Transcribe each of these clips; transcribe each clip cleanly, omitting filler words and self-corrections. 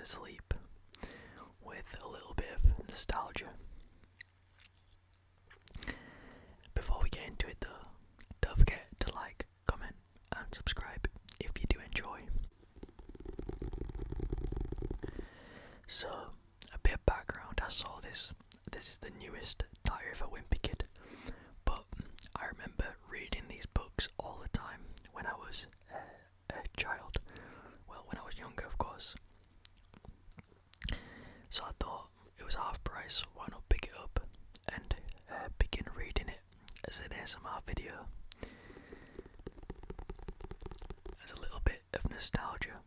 to sleep with a little bit of nostalgia. Before we get into it though, don't forget to like, comment and subscribe if you do enjoy. So, a bit of background, I saw this is the newest Diary of a Wimpy Kid, but I remember reading these books all the time when I was a child, well, when I was younger of course. So I thought it was half price, why not pick it up and begin reading it as an ASMR video, as a little bit of nostalgia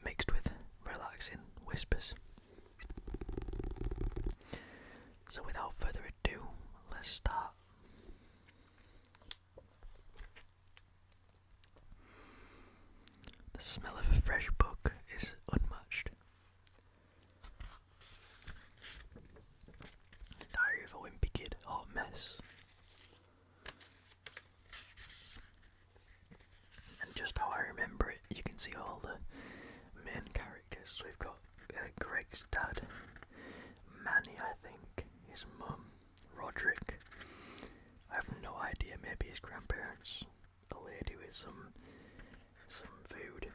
mixed with relaxing whispers. So without further ado, let's start. The smell of a fresh book is unmatched. Diary of a Wimpy Kid, hot mess. And just how I remember it, you can see all the main characters. So we've got Greg's dad, Manny, I think, his mum, Roderick. I have no idea, maybe his grandparents, a lady with some food,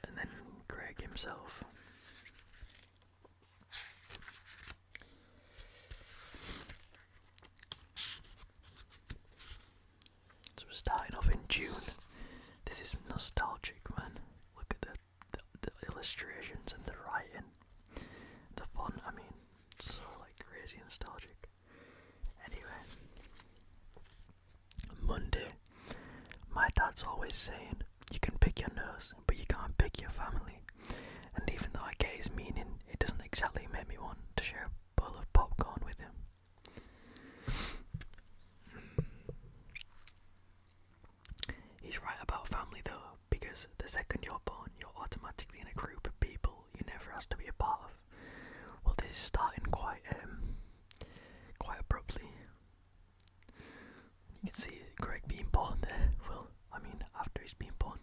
and then Greg himself. So we're starting off in June. This is nostalgic, man. Look at the illustrations and the writing, the font. I mean, so like crazy nostalgic. Anyway, Monday. My dad's always saying, you can pick your nose, but you can't pick your family. And even though I get his meaning, it doesn't exactly make me want to share a bowl of popcorn with him. He's right about family though, because the second you're born, you're automatically in a group of people you never asked to be a part of. Well, this is starting quite abruptly. You can see Greg being born there. Well, I mean, after he's been born.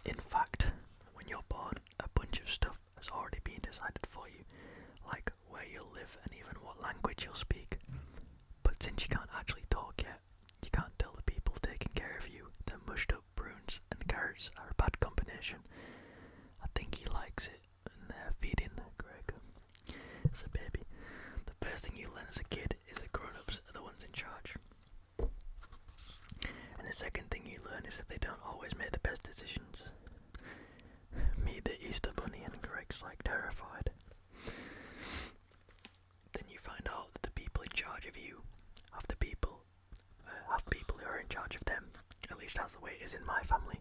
In fact, when you're born, a bunch of stuff has already been decided for you, like where you'll live and even what language you'll speak. But since you can't actually talk yet, you can't tell the people taking care of you that mushed up prunes and carrots are a bad combination. I think he likes it, and they're feeding Greg as a baby. The first thing you learn as a kid is that grown-ups are the ones in charge. And the second thing you learn is that they don't always make the best decisions. Meet the Easter Bunny and Greg's like terrified. Then you find out that the people in charge of you have people who are in charge of them. At least that's the way it is in my family,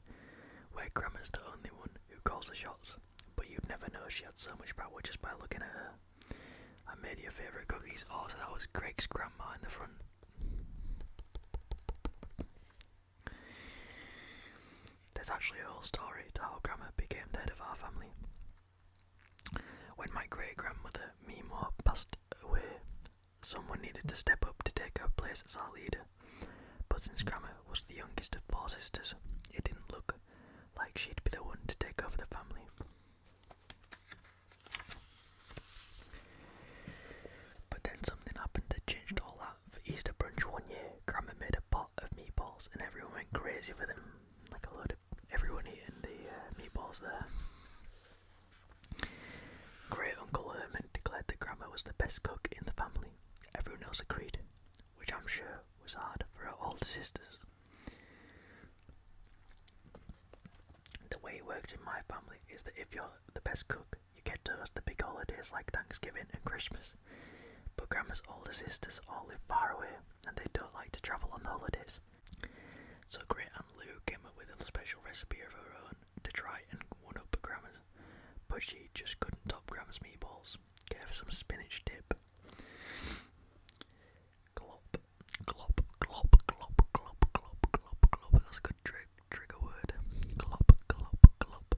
where Grandma's the only one who calls the shots. But you'd never know she had so much power just by looking at her. I made your favourite cookies. Oh, so that was Greg's grandma in the front. There's actually a whole story to how Grandma became the head of our family. When my great-grandmother, Mimo, passed away, someone needed to step up to take her place as our leader. But since Grandma was the youngest of 4 sisters, it didn't look like she'd be the one to take over the family. But then something happened that changed all that. For Easter brunch one year, Grandma made a pot of meatballs and everyone went crazy for them. Like a load of everyone eating the meatballs there. Great Uncle Herman declared that Grandma was the best cook in the family. Everyone else agreed, which I'm sure was hard for her older sisters. The way it works in my family is that if you're the best cook, you get to host the big holidays like Thanksgiving and Christmas. But Grandma's older sisters all live far away and they don't like to travel on holidays. So Great Aunt Lou came up with a special recipe of her own to try and one up Grandma's. But she just couldn't top Grandma's meatballs. Gave her some spinach dip. Glop, glop, glop, glop, glop, glop, glop, glop. That's a good trigger word. Glop, glop, glop.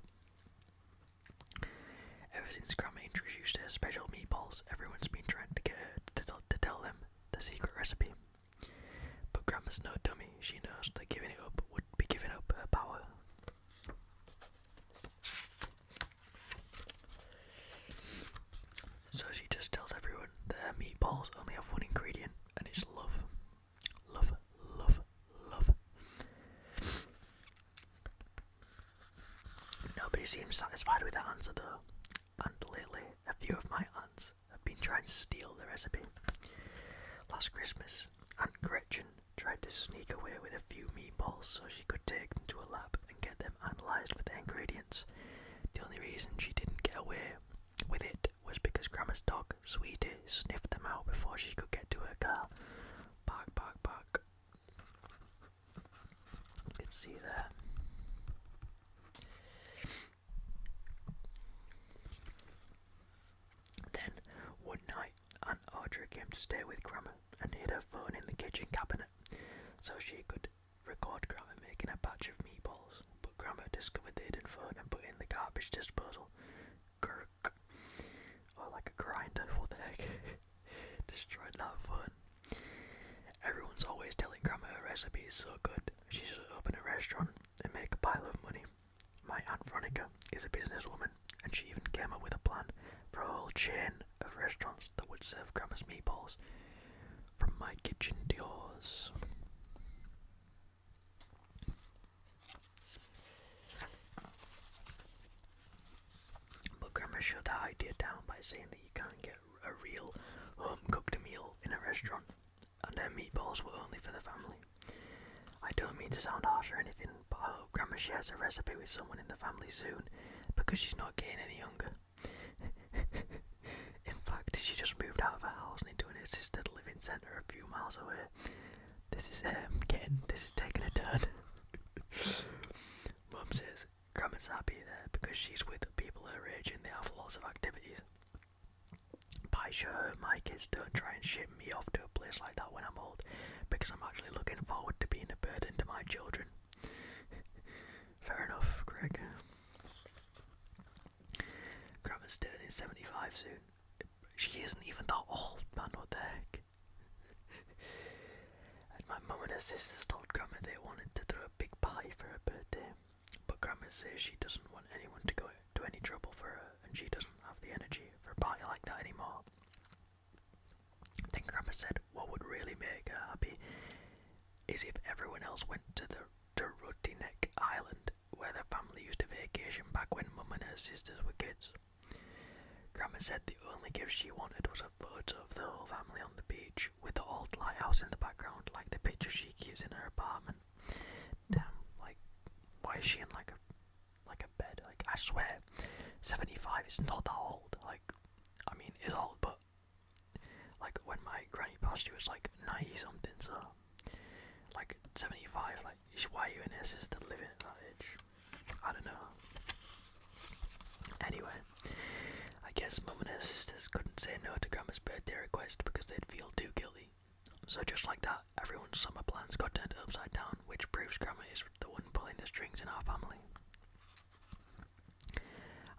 Ever since Grandma introduced her special meatballs, everyone's been trying to get her to tell them the secret recipe. But Grandma's no dummy. She knows that giving it up would be giving up her power. Nobody seems satisfied with that answer though, and lately a few of my aunts have been trying to steal the recipe. Last Christmas, Aunt Gretchen tried to sneak away with a few meatballs so she could take them to a lab and get them analysed for their ingredients. The only reason she didn't get away with it was because Grandma's dog, Sweetie, sniffed them out before she could get to her car. Bark, bark, bark. You can see there. Then, one night, Aunt Audrey came to stay with Grandma and hid her phone in the kitchen cabinet so she could record Grandma making a batch of meatballs. But Grandma discovered the hidden phone and put it in the garbage disposal. Gurk. Or like a grinder, what the heck. Destroyed that phone. Everyone's always telling Grandma her recipe is so good, she should open a restaurant and make a pile of money. My Aunt Veronica is a businesswoman, and she even came up with a plan for a whole chain of restaurants that would serve Grandma's meatballs. From my kitchen to yours. But Grandma shut that idea down by saying that you can't get a real home-cooked meal in a restaurant, and her meatballs were only for the family. I don't mean to sound harsh or anything, but I hope Grandma shares a recipe with someone in the family soon, because she's not getting any younger. In fact, she just moved out of her house and into an assisted living centre a few miles away. This is taking a turn. Mum says Grandma's happy there because she's with people her age and they have lots of activities. But I sure hope my kids don't try and ship me off to a place like that when I'm old, because I'm actually looking forward to being a burden to my children. Fair enough, Greg. Grandma's turning 75 soon. She isn't even that old, man, what the heck. And my mum and her sisters told Grandma they wanted to throw a big party for her birthday, but Grandma says she doesn't want anyone to go to any trouble for her, and she doesn't have the energy for a party like that anymore. Then Grandma said what would really make her happy is if everyone else went to Ruddy Neck Island, where the family used to vacation back when Mum and her sisters were kids. Grandma said the only gift she wanted was a photo of the whole family on the beach with the old lighthouse in the background, like the picture she keeps in her apartment. Damn, like, why is she in like a bed? Like, I swear, 75 is not that old. Like, I mean, it's old, but like when my granny passed, she was like 90 something. So, like 75, like, why are you in her sister living at that age? I don't know. Anyway, I guess Mum and her sisters couldn't say no to Grandma's birthday request because they'd feel too guilty. So just like that, everyone's summer plans got turned upside down, which proves Grandma is the one pulling the strings in our family.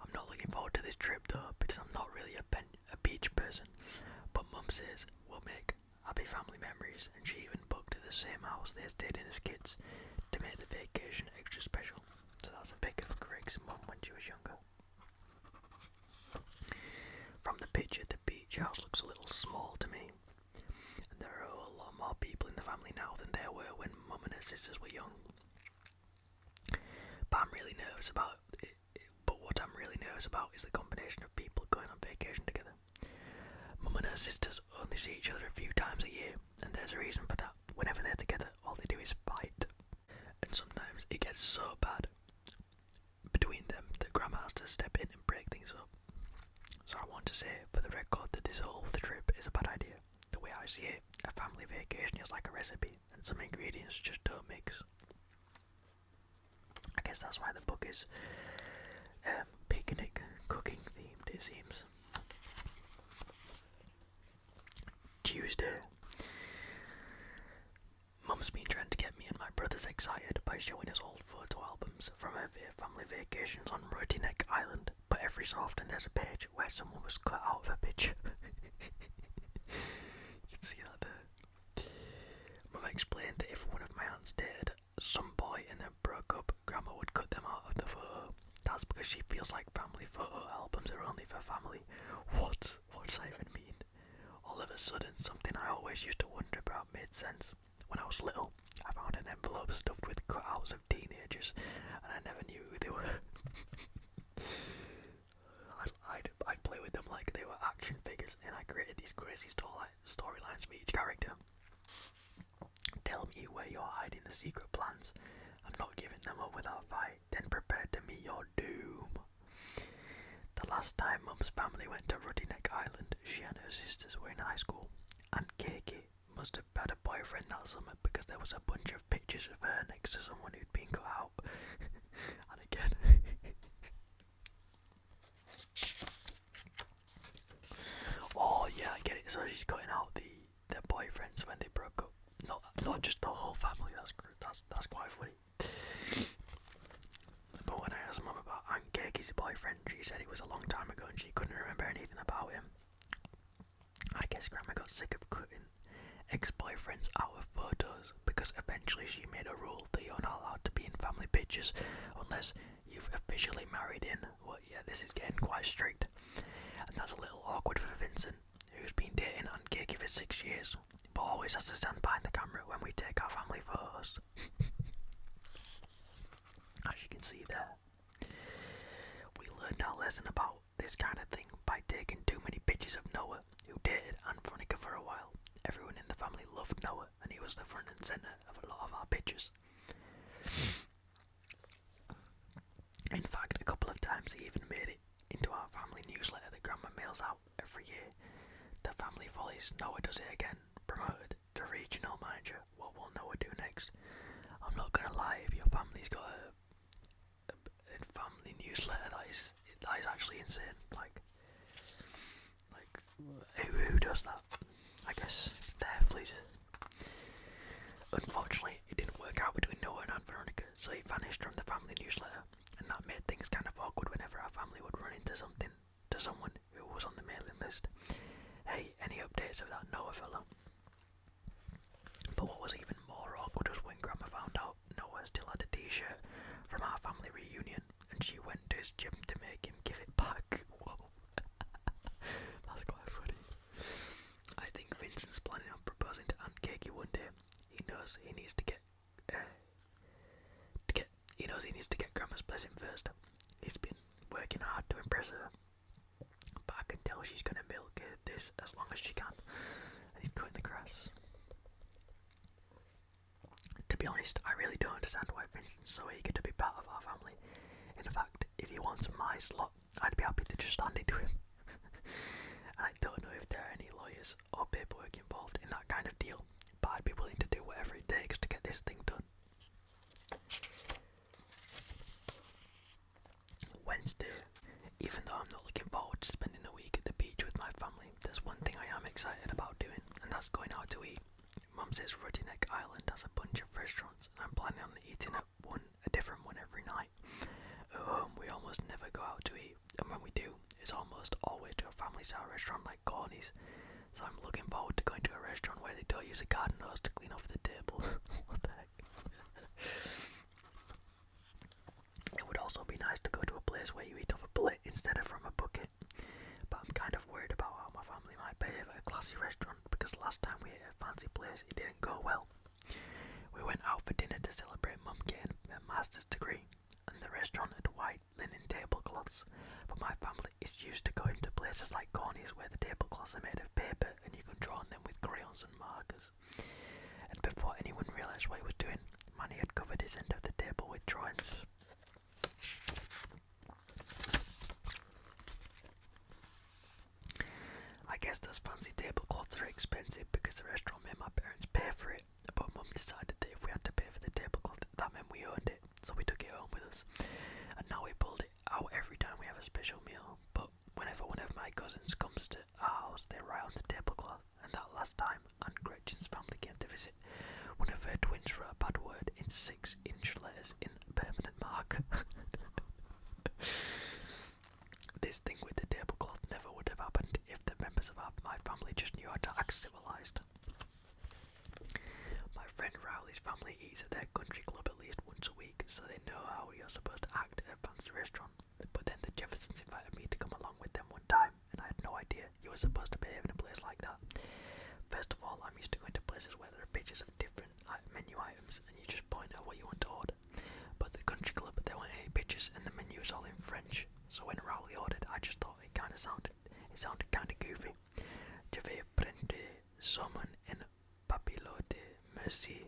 I'm not looking forward to this trip though, because I'm not really a beach person, but Mum says we'll make happy family memories, and she even booked the same house they stayed in as kids to make the vacation extra special. So that's a pic of Greg's mum when she was younger. From the picture, the beach house looks a little small to me, and there are a lot more people in the family now than there were when Mum and her sisters were young. But I'm really nervous about it. But what I'm really nervous about is the combination of people going on vacation together. Mum and her sisters only see each other a few times a year, and there's a reason for that. Whenever they're together, all they do is fight. And sometimes it gets so bad between them that Grandma has to step in and break things up. So I want to say, for the record, that this whole trip is a bad idea. The way I see it, a family vacation is like a recipe, and some ingredients just don't mix. I guess that's why the book is picnic cooking themed, it seems. Tuesday. Mum's been trying to get me and my brothers excited by showing us old photo albums from her family vacations on Ruddy Neck Island, but every so often there's a page where someone was cut out of a picture. You can see that there. Mum explained that if one of my aunts dated some boy and then broke up, Grandma would cut them out of the photo. That's because she feels like family photo albums are only for family. What? What does that even mean? All of a sudden, something I always used to wonder about made sense. When I was little, I found an envelope stuffed with cutouts of teenagers, and I never knew who they were. I'd play with them like they were action figures, and I created these crazy storylines for each character. Tell me where you're hiding the secret plans. I'm not giving them up without a fight. Then prepare to meet your doom. The last time Mum's family went to Ruddy Neck Island, she and her sisters were in high school. Aunt Kiki must have had a boyfriend that summer because there was a bunch of pictures of her next to someone who'd been cut out. And again. Oh yeah, I get it. So she's cutting out their boyfriends when they broke up. Not just the whole family. That's quite funny. But when I asked Mum about Aunt Keki's boyfriend, she said it was a long time ago and she couldn't remember anything about him. I guess Grandma got sick of cutting ex-boyfriends out of photos because eventually she made a rule that you're not allowed to be in family pictures unless you've officially married in. Well, yeah, this is getting quite strict. And that's a little awkward for Vincent, who's been dating Aunt Kiki for 6 years, but always has to stand behind the camera when we take our family photos. As you can see there, we learned our lesson about this kind of thing by taking too many pictures of Noah, who dated Aunt Veronica for a while. Everyone in the family loved Noah, and he was the front and centre of a lot of our pictures. In fact, a couple of times he even made it into our family newsletter that Grandma mails out every year. The family follies, Noah does it again, promoted to regional manager. What will Noah do next? I'm not gonna lie, if your family's got a family newsletter, that is actually insane. Like who does that? I guess the Heffleys. Unfortunately, it didn't work out between Noah and Aunt Veronica, so he vanished from the family newsletter, and that made things kind of awkward whenever our family would run into someone who was on the mailing list. Hey, any updates of that Noah fella? But what was even more awkward was when Grandma found out Noah still had a t-shirt from our family reunion, and she went to his gym to make him give it back. Whoa. That's quite funny. I think Vincent's planning on proposing to Aunt Kiki one day. He knows he needs to get Grandma's blessing first. He's been working hard to impress her, but I can tell she's gonna milk this as long as she can. And he's cutting the grass. To be honest, I really don't understand why Vincent's so eager to be part of our family. In fact, if he wants my slot, I'd be happy to just hand it to him. And I don't know if there are any lawyers or paperwork involved in that kind of deal, but I'd be willing to do whatever it takes to get this thing done. Wednesday. Even though I'm not looking forward to spending a week at the beach with my family, there's one thing I am excited about doing, and that's going out to eat. Mum says Ruddy Neck Island has a bunch of restaurants, and I'm planning on eating at a different one every night. At home, we almost never go out to eat, and when we do, it's almost always to a family-style restaurant like Corny's. So I'm looking forward to going to a restaurant where they don't use a garden hose to clean off the table. What the heck? It would also be nice to go to a place where you eat off a plate instead of from a bucket. But I'm kind of worried about how my family might behave at a classy restaurant, because last time we ate at a fancy place, it didn't go well. We went out for dinner to celebrate Mum getting a master's degree, and the restaurant had white linen tablecloths. But my family is used to going to places like Corny's where the tablecloths are made of paper and you can draw on them with crayons and markers. And before anyone realised what he was doing, Manny had covered his end of the table with drawings. I guess those fancy tablecloths are expensive because the restaurant made my parents pay for it, but Mum decided that if we had to pay for the tablecloth, that meant we owned it, so we took it home with us. And now we pulled it out every time we have a special meal, but whenever one of my cousins comes to our house, they write on the tablecloth. And that last time Aunt Gretchen's family came to visit, one of her twins wrote a bad word in 6-inch letters in permanent marker. This thing with the tablecloth never would have happened if the members of my family just knew how to act civilised. My friend Rowley's family eats at their country club at least once a week, so they know how you're supposed to act at a fancy restaurant. But then the Jeffersons invited me to come along with them one time, and I had no idea you were supposed to behave in a place like that. First of all, I'm used to going to places where there are pictures of different menu items, and you just point out what you want to order. But the country club, there weren't any pictures, and the menu is all in French, So when Rowley ordered, I just thought it sounded kind of goofy. Je vais prendre someone in papilote, merci.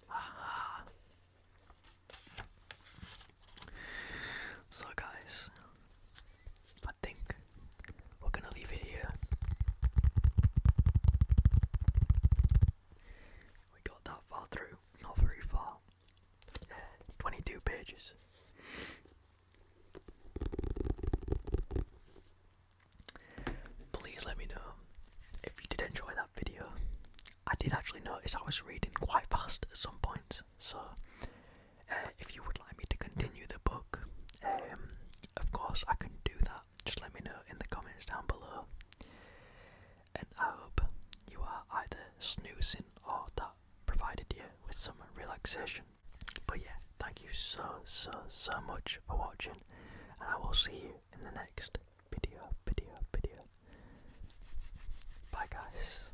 Ah. So guys, I think we're gonna leave it here. We got that far through, not very far. 22 pages. Please let me know if you did enjoy that video. I did actually notice I was reading quite fast at some points, so if you would like me to continue the book, of course I can do that. Just let me know in the comments down below. And I hope you are either snoozing or that provided you with some relaxation. But yeah, thank you so much for watching, and I will see you in the next video. Bye guys.